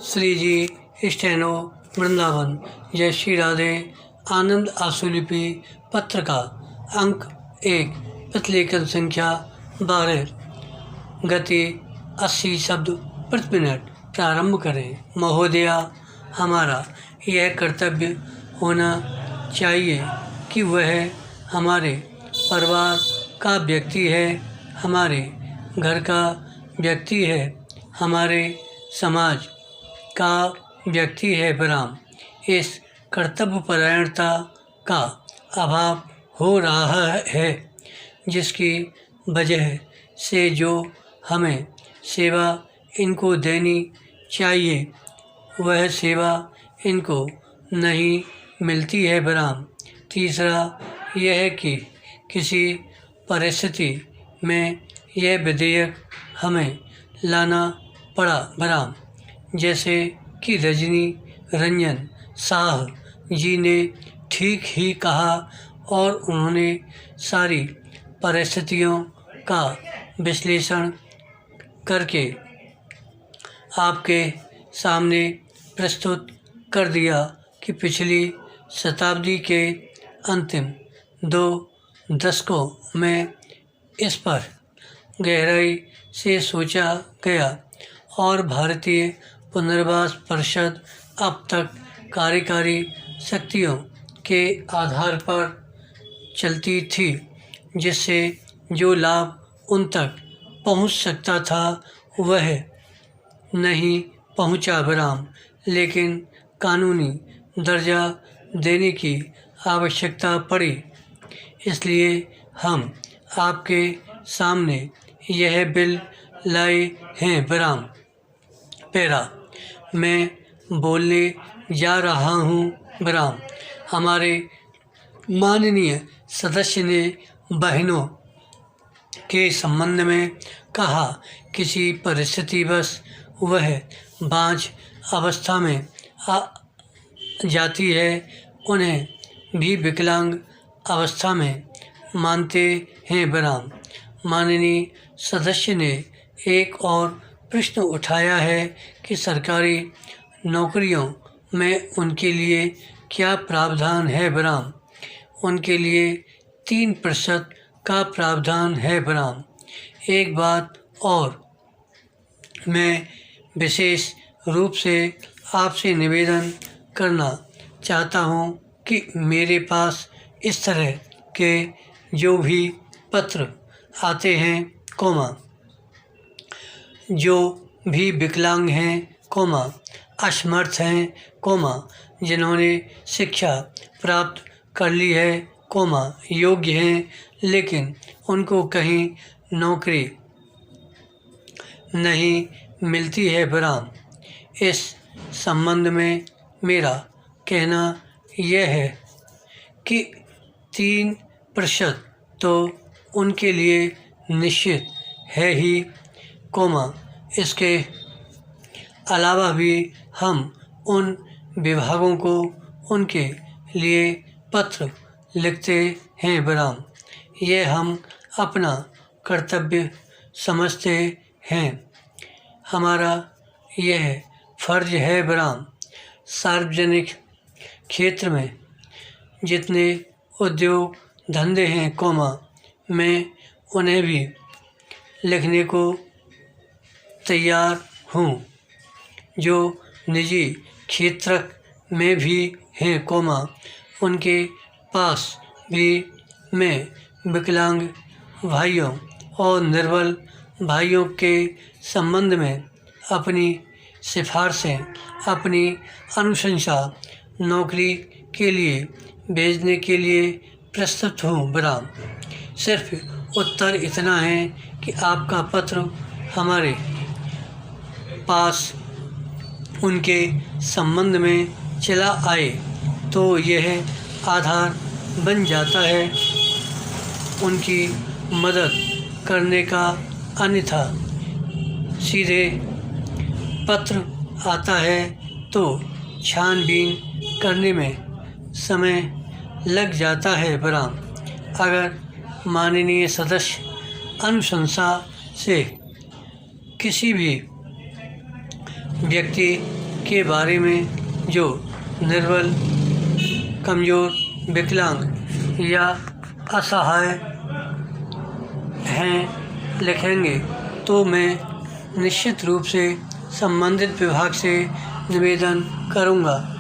श्री जी steno Vrindavan. जय श्री राधे। आनंद आशुलिपि पत्र का अंक 1, प्रतिलेखन संख्या 12, गति 80 शब्द प्रति मिनट। प्रारंभ करें। महोदया, हमारा यह कर्तव्य होना चाहिए कि वह हमारे परिवार का व्यक्ति है, हमारे घर का व्यक्ति है, हमारे समाज का व्यक्ति है। विराम। इस कर्तव्यपरायणता का अभाव हो रहा है, जिसकी वजह से जो हमें सेवा इनको देनी चाहिए वह सेवा इनको नहीं मिलती है। विराम। तीसरा यह कि किसी परिस्थिति में यह विधेयक हमें लाना पड़ा। विराम। जैसे कि रजनी रंजन शाह जी ने ठीक ही कहा और उन्होंने सारी परिस्थितियों का विश्लेषण करके आपके सामने प्रस्तुत कर दिया कि पिछली शताब्दी के अंतिम 2 दशकों में इस पर गहराई से सोचा गया और भारतीय पुनर्वास परिषद अब तक कार्यकारी शक्तियों के आधार पर चलती थी, जिससे जो लाभ उन तक पहुंच सकता था वह नहीं पहुंचा। विराम। लेकिन कानूनी दर्जा देने की आवश्यकता पड़ी, इसलिए हम आपके सामने यह बिल लाए हैं। विराम। पैरा। मैं बोलने जा रहा हूँ। विराम। हमारे माननीय सदस्य ने बहनों के संबंध में कहा, किसी परिस्थितिवश वह बाँझ अवस्था में आ जाती है, उन्हें भी विकलांग अवस्था में मानते हैं। विराम। माननीय सदस्य ने एक और प्रश्न उठाया है कि सरकारी नौकरियों में उनके लिए क्या प्रावधान है। विराम। उनके लिए 3% का प्रावधान है। विराम। एक बात और मैं विशेष रूप से आपसे निवेदन करना चाहता हूँ कि मेरे पास इस तरह के जो भी पत्र आते हैं, जो भी विकलांग हैं, असमर्थ हैं, जिन्होंने शिक्षा प्राप्त कर ली है, योग्य हैं लेकिन उनको कहीं नौकरी नहीं मिलती है। विराम। इस संबंध में मेरा कहना यह है कि 3% तो उनके लिए निश्चित है ही, इसके अलावा भी हम उन विभागों को उनके लिए पत्र लिखते हैं। विराम। यह हम अपना कर्तव्य समझते हैं, हमारा यह फर्ज है। विराम। सार्वजनिक क्षेत्र में जितने उद्योग धंधे हैं, मैं उन्हें भी लिखने को तैयार हूँ। जो निजी क्षेत्र में भी हैं, उनके पास भी मैं विकलांग भाइयों और निर्बल भाइयों के संबंध में अपनी सिफारिशें, अपनी अनुशंसा नौकरी के लिए भेजने के लिए प्रस्तुत हूँ। विराम। सिर्फ उत्तर इतना है कि आपका पत्र हमारे पास उनके संबंध में चला आए तो यह आधार बन जाता है उनकी मदद करने का, अन्यथा सीधे पत्र आता है तो छानबीन करने में समय लग जाता है। विराम। अगर माननीय सदस्य अनुशंसा से किसी भी व्यक्ति के बारे में जो निर्बल, कमज़ोर, विकलांग या असहाय हैं लिखेंगे तो मैं निश्चित रूप से संबंधित विभाग से निवेदन करूंगा